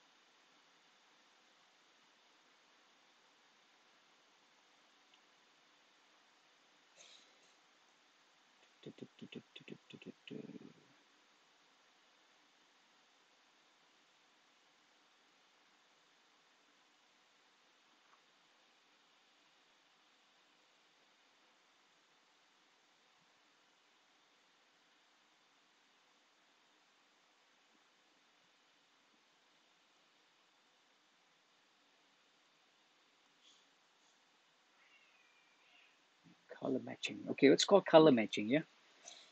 Color matching. Okay, let's call color matching, yeah?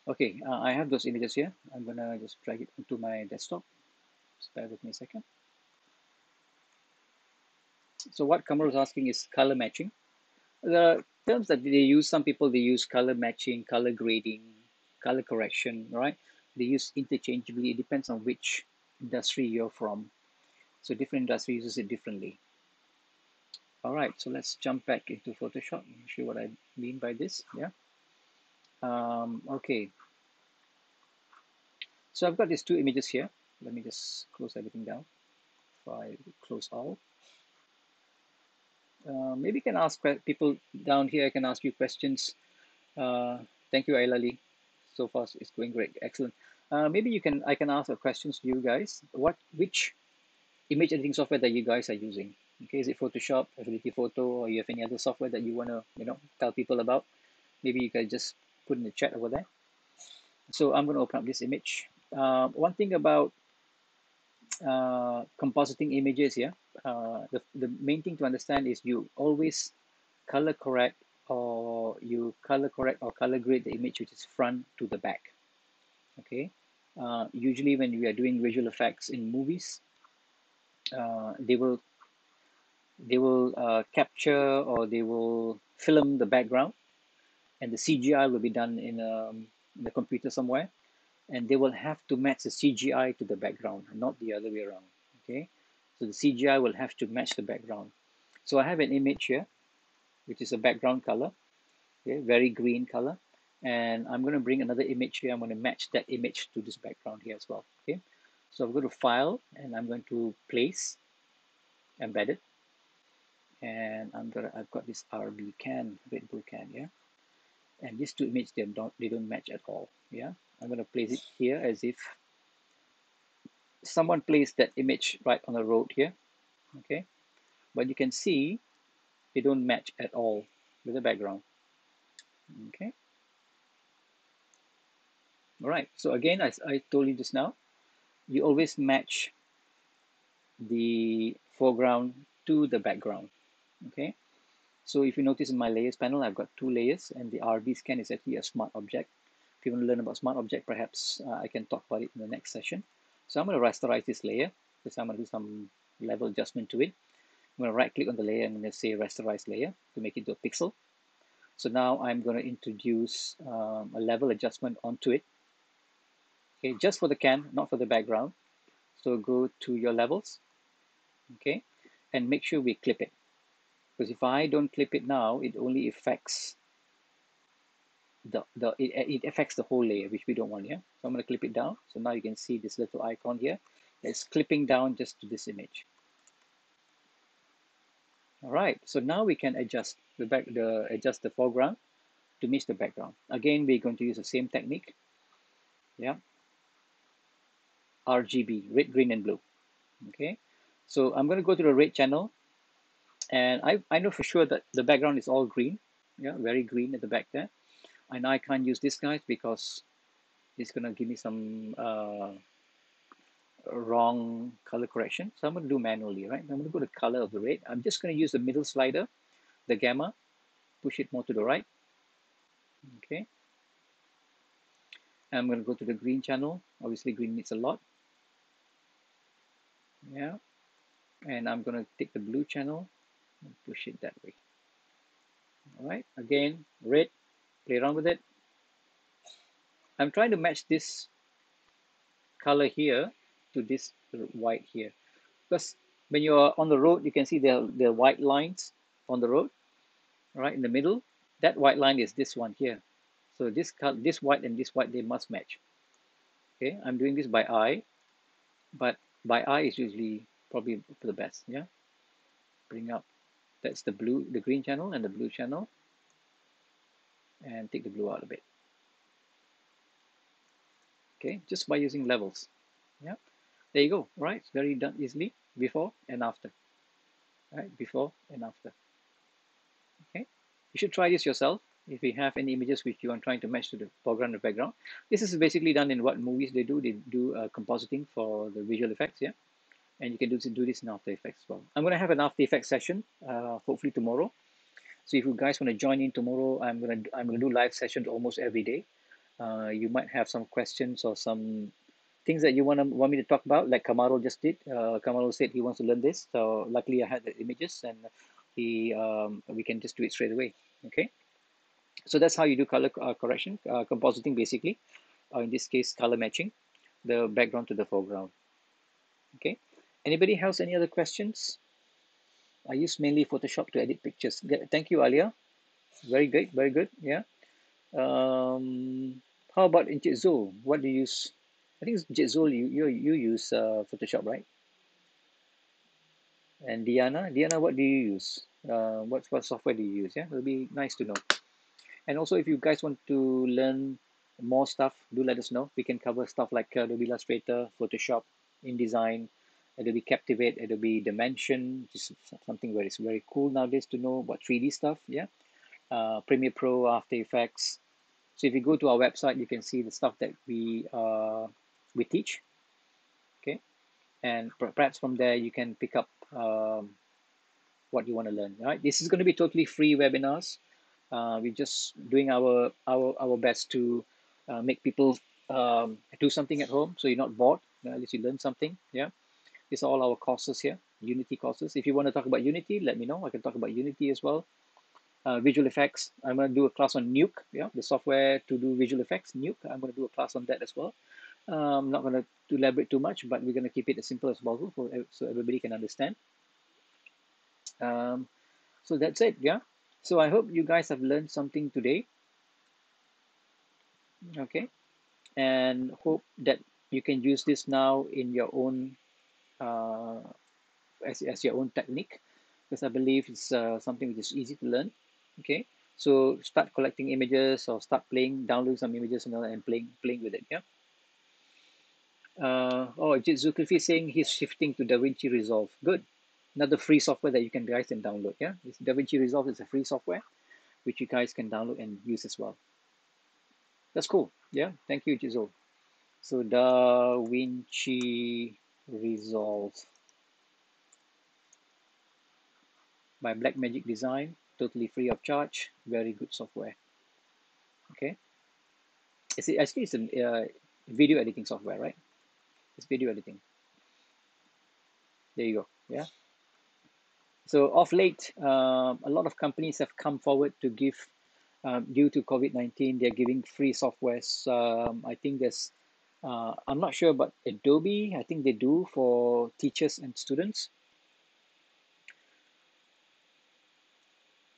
Okay, I have those images here. I'm gonna just drag it onto my desktop. Just bear with me a second. So what Kamal is asking is color matching. The terms that they use, some people they use color matching, color grading, color correction, right? They use interchangeably. It depends on which industry you're from. So different industry uses it differently. All right, so let's jump back into Photoshop and show what I mean by this. Yeah. Okay. So I've got these two images here. Let me just close everything down. If I close all. Maybe you can ask people down here. I can ask you questions. Thank you, Ailali. So far, it's going great. Excellent. Maybe I can ask questions to you guys. Which image editing software that you guys are using? Okay, is it Photoshop, Affinity Photo, or you have any other software that you want to, tell people about? Maybe you can just put in the chat over there. So I'm going to open up this image. One thing about compositing images here, the main thing to understand is you always color correct or color grade the image which is front to the back. Okay, usually when we are doing visual effects in movies, they will capture or they will film the background, and the CGI will be done in the computer somewhere, and they will have to match the CGI to the background, not the other way around. Okay, so the CGI will have to match the background. So I have an image here, which is a background color, okay, very green color, and I'm going to bring another image here. I'm going to match that image to this background here as well. Okay, so I'm going to file and I'm going to place embedded, and I've got this RB can, Red Bull can, yeah, and these two images they don't match at all. Yeah, I'm going to place it here as if someone placed that image right on the road here. Okay, but you can see they don't match at all with the background. Okay, all right, so again, as I told you just now, you always match the foreground to the background. Okay, so if you notice in my layers panel, I've got two layers, and the RB scan is actually a smart object. If you want to learn about smart object, perhaps I can talk about it in the next session. So I'm going to rasterize this layer because I'm going to do some level adjustment to it. I'm going to right click on the layer and I'm going to say rasterize layer to make it to a pixel. So now I'm going to introduce a level adjustment onto it. Okay, just for the can, not for the background. So go to your levels, okay, and make sure we clip it. Because if I don't clip it now, it only affects it affects the whole layer, which we don't want here. So I'm going to clip it down. So now you can see this little icon here. It's clipping down just to this image. All right, so now we can adjust adjust the foreground to match the background. Again, we're going to use the same technique. Yeah, RGB, red, green, and blue. Okay, so I'm going to go to the red channel, and I know for sure that the background is all green. Yeah, very green at the back there. And I can't use this guys because it's going to give me some wrong color correction. So I'm going to do manually, right? I'm going to go to color of the red. I'm just going to use the middle slider, the gamma, push it more to the right. Okay. And I'm going to go to the green channel. Obviously, green needs a lot. Yeah. And I'm going to take the blue channel and push it that way. All right. Again, red, play around with it. I'm trying to match this color here to this white here. Because when you're on the road, you can see there are white lines on the road, right in the middle. That white line is this one here. So this white and this white, they must match. Okay, I'm doing this by eye, but by eye is usually probably for the best. Yeah, bring up, that's the blue, the green channel and the blue channel, and take the blue out a bit. Okay, just by using levels. Yeah, there you go. Right, it's very done easily, before and after. Right, before and after. Okay, you should try this yourself if you have any images which you are trying to match to the foreground and background. This is basically done in what movies they do. They do compositing for the visual effects, yeah, and you can do this in After Effects as well. I'm going to have an After Effects session, hopefully tomorrow. So if you guys want to join in tomorrow, I'm gonna do live sessions almost every day. You might have some questions or some things that you want me to talk about, like Kamaro just did. Kamaro said he wants to learn this, so luckily I had the images, and we can just do it straight away. Okay, so that's how you do color correction, compositing basically, or in this case, color matching the background to the foreground. Okay, anybody has any other questions? I use mainly Photoshop to edit pictures. Thank you, Alia. Very good, very good. Yeah. How about in Zoom? What do you use? I think Jitzul, you use Photoshop, right? And Diana, what do you use? What software do you use? Yeah, it'll be nice to know. And also, if you guys want to learn more stuff, do let us know. We can cover stuff like Adobe Illustrator, Photoshop, InDesign, Adobe Captivate, Adobe Dimension, just something where it's very cool nowadays to know about 3D stuff. Yeah, Premiere Pro, After Effects. So if you go to our website, you can see the stuff that we teach. Okay, and perhaps from there you can pick up what you want to learn. Right, this is going to be totally free webinars. We're just doing our best to make people do something at home, so you're not bored. At least you learn something. Yeah, these are all our courses here, Unity courses. If you want to talk about Unity, let me know. I can talk about Unity as well. Visual effects. I'm going to do a class on Nuke. Yeah, the software to do visual effects. Nuke. I'm going to do a class on that as well. I'm not going to elaborate too much, but we're going to keep it as simple as possible so everybody can understand. Um, so that's it. Yeah. So I hope you guys have learned something today. Okay, and hope that you can use this now in your own uh, as your own technique, because I believe it's something which is easy to learn. Okay, so start collecting images or start playing, download some images and playing with it. Yeah. Oh, Zulkifli saying he's shifting to DaVinci Resolve. Good. Another free software that you can guys can download. Yeah, this DaVinci Resolve is a free software which you guys can download and use as well. That's cool. Yeah. Thank you, Jizzle. So DaVinci Resolve by Blackmagic Design, totally free of charge. Very good software. Okay, actually it's a video editing software, right? It's video editing. There you go. Yeah. So of late, a lot of companies have come forward to give, due to COVID-19, they're giving free softwares. I think I'm not sure about Adobe. I think they do for teachers and students.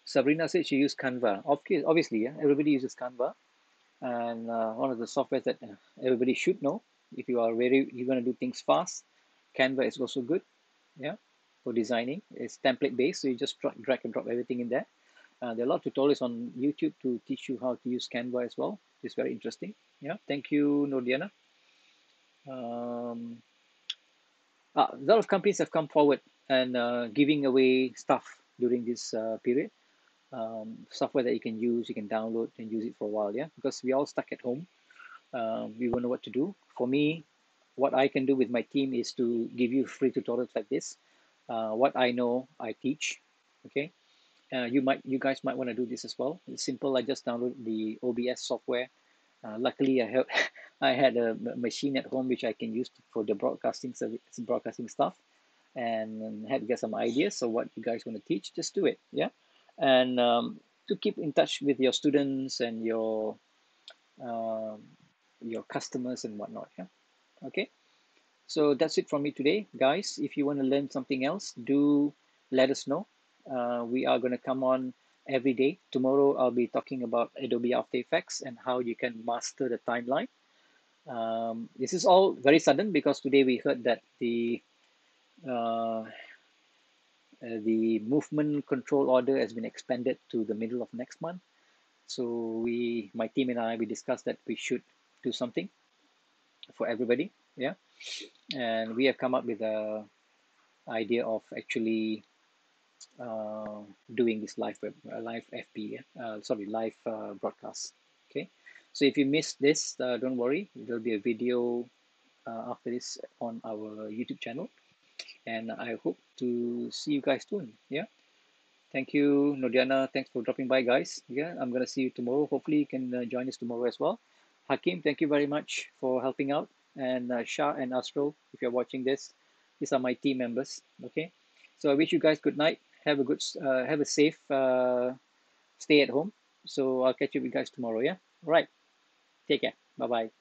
Sabrina said she used Canva. Obviously, yeah, everybody uses Canva, and one of the softwares that everybody should know if you're going to do things fast. Canva is also good, yeah, for designing. It's template based, so you just drag and drop everything in there. There are a lot of tutorials on YouTube to teach you how to use Canva as well. It's very interesting. Yeah, thank you, Nordiana. Um, a lot of companies have come forward and giving away stuff during this period. Software that you can use, you can download and use it for a while. Yeah, because we all stuck at home. We won't know what to do. For me, what I can do with my team is to give you free tutorials like this. What I know, I teach. Okay, you guys might want to do this as well. It's simple. I just download the OBS software. Luckily, I had a machine at home which I can use for the broadcasting service, broadcasting stuff, and had to get some ideas. So what you guys want to teach, just do it. Yeah, and to keep in touch with your students and um, your customers and whatnot. Yeah. Okay. So that's it from me today, guys. If you want to learn something else, do let us know. We are going to come on every day. Tomorrow, I'll be talking about Adobe After Effects and how you can master the timeline. This is all very sudden because today we heard that uh, the movement control order has been expanded to the middle of next month. So my team and I, we discussed that we should do something for everybody. Yeah, and we have come up with a idea of actually uh, doing this live FB, sorry, live broadcast. Okay, so if you missed this, don't worry. There'll be a video after this on our YouTube channel, and I hope to see you guys soon. Yeah, thank you, Nodiana. Thanks for dropping by, guys. Yeah, I'm gonna see you tomorrow. Hopefully, you can join us tomorrow as well. Hakim, thank you very much for helping out, and Shah and Astro, if you're watching this, these are my team members. Okay, so I wish you guys good night. Have a safe stay at home. So I'll catch you guys tomorrow. Yeah. All right. Take care. Bye bye.